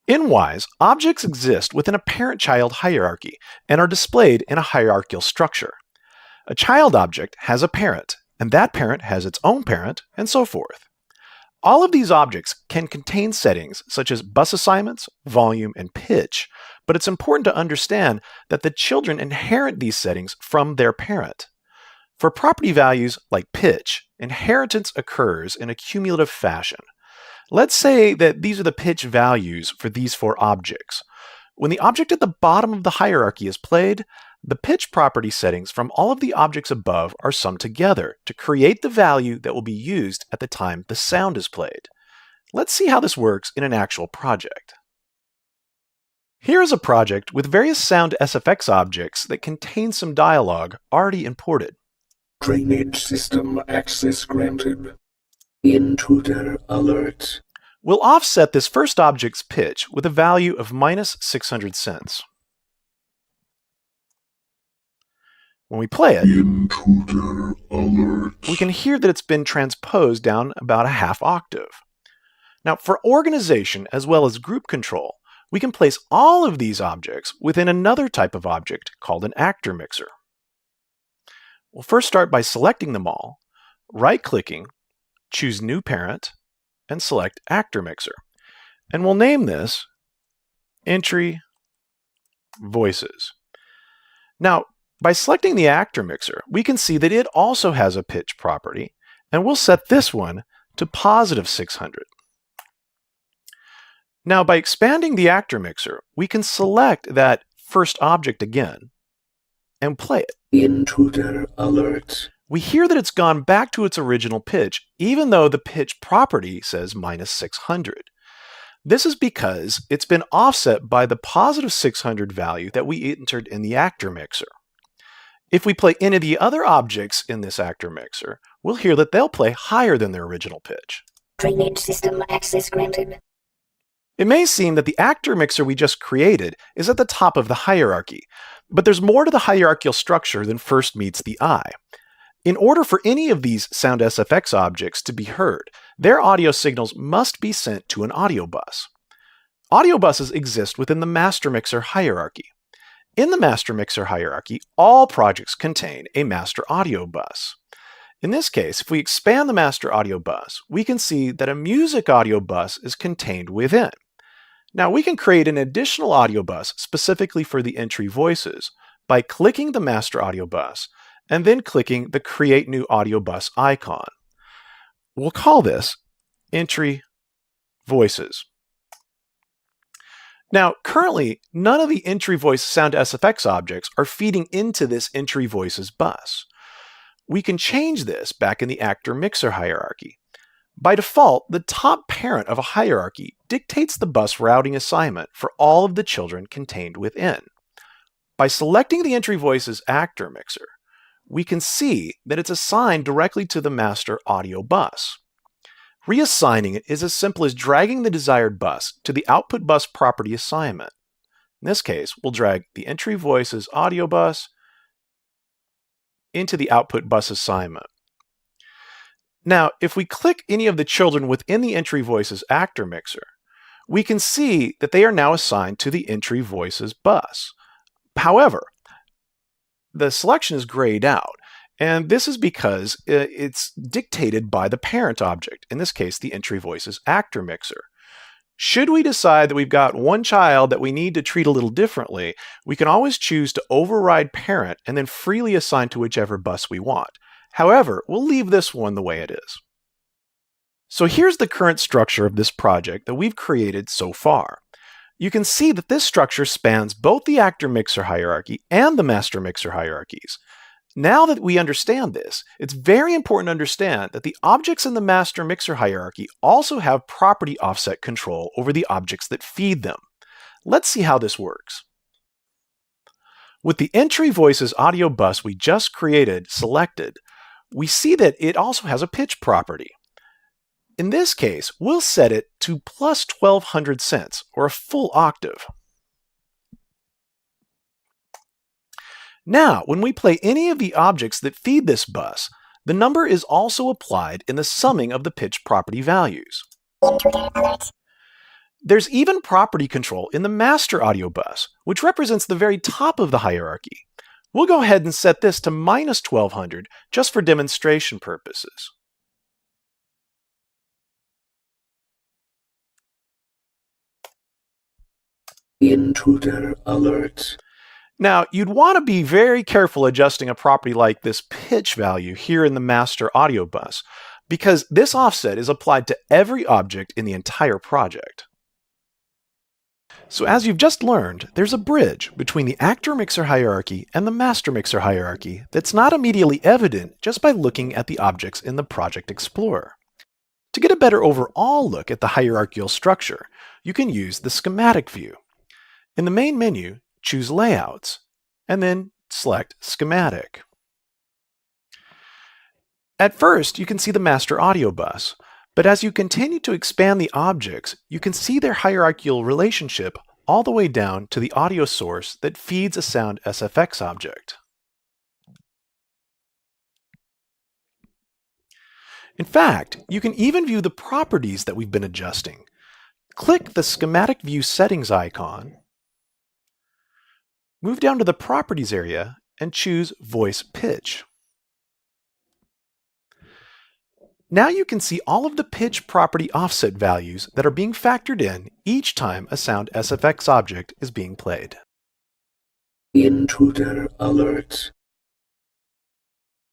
In Wwise, objects exist within a parent-child hierarchy and are displayed in a hierarchical structure. A child object has a parent, and that parent has its own parent, and so forth. All of these objects can contain settings such as bus assignments, volume, and pitch, but it's important to understand that the children inherit these settings from their parent. For property values like pitch, inheritance occurs in a cumulative fashion. Let's say that these are the pitch values for these 4 objects. When the object at the bottom of the hierarchy is played, the pitch property settings from all of the objects above are summed together to create the value that will be used at the time the sound is played. Let's see how this works in an actual project. Here is a project with various sound SFX objects that contain some dialogue already imported. Drainage system access granted. Intruder alert. We'll offset this first object's pitch with a value of -600 cents. When we play it, Intruder alert. we can hear that it's been transposed down about a half octave. Now, for organization as well as group control, we can place all of these objects within another type of object called an actor mixer. We'll first start by selecting them all, right-clicking, choose New Parent, and select Actor Mixer. And we'll name this Entry Voices. Now, by selecting the Actor Mixer, we can see that it also has a pitch property, and we'll set this one to +600. Now, by expanding the Actor Mixer, we can select that first object again and play it. Intruder alert. We hear that it's gone back to its original pitch, even though the pitch property says -600. This is because it's been offset by the +600 value that we entered in the Actor Mixer. If we play any of the other objects in this Actor Mixer, we'll hear that they'll play higher than their original pitch. Drainage system access granted. It may seem that the Actor Mixer we just created is at the top of the hierarchy, but there's more to the hierarchical structure than first meets the eye. In order for any of these sound SFX objects to be heard, their audio signals must be sent to an audio bus. Audio buses exist within the master mixer hierarchy. In the master mixer hierarchy, all projects contain a master audio bus. In this case, if we expand the master audio bus, we can see that a music audio bus is contained within. Now, we can create an additional audio bus specifically for the entry voices by clicking the master audio bus and then clicking the Create New Audio Bus icon. We'll call this Entry Voices. Now, currently, none of the entry voice sound SFX objects are feeding into this entry voices bus. We can change this back in the actor mixer hierarchy. By default, the top parent of a hierarchy dictates the bus routing assignment for all of the children contained within. By selecting the entry voices actor mixer, we can see that it's assigned directly to the master audio bus. Reassigning it is as simple as dragging the desired bus to the output bus property assignment. In this case, we'll drag the entry voices audio bus into the output bus assignment. Now, if we click any of the children within the entry voices actor mixer, we can see that they are now assigned to the entry voices bus. However, the selection is grayed out, and this is because it's dictated by the parent object, in this case, the entry voices actor mixer. Should we decide that we've got one child that we need to treat a little differently, we can always choose to override parent and then freely assign to whichever bus we want. However, we'll leave this one the way it is. So here's the current structure of this project that we've created so far. You can see that this structure spans both the actor mixer hierarchy and the master mixer hierarchies. Now that we understand this, it's very important to understand that the objects in the master mixer hierarchy also have property offset control over the objects that feed them. Let's see how this works. With the entry voices audio bus we just created selected, we see that it also has a pitch property. In this case, we'll set it to plus 1200 cents, or a full octave. Now, when we play any of the objects that feed this bus, the number is also applied in the summing of the pitch property values. There's even property control in the master audio bus, which represents the very top of the hierarchy. We'll go ahead and set this to minus 1200 just for demonstration purposes. Intruder alert. Now, you'd want to be very careful adjusting a property like this pitch value here in the master audio bus, because this offset is applied to every object in the entire project. So as you've just learned, there's a bridge between the actor mixer hierarchy and the master mixer hierarchy that's not immediately evident just by looking at the objects in the Project Explorer. To get a better overall look at the hierarchical structure, you can use the Schematic View. In the main menu, choose Layouts, and then select Schematic. At first, you can see the master audio bus, but as you continue to expand the objects, you can see their hierarchical relationship all the way down to the audio source that feeds a sound SFX object. In fact, you can even view the properties that we've been adjusting. Click the Schematic View settings icon, move down to the Properties area, and choose Voice Pitch. Now you can see all of the pitch property offset values that are being factored in each time a sound SFX object is being played. Intruder alert.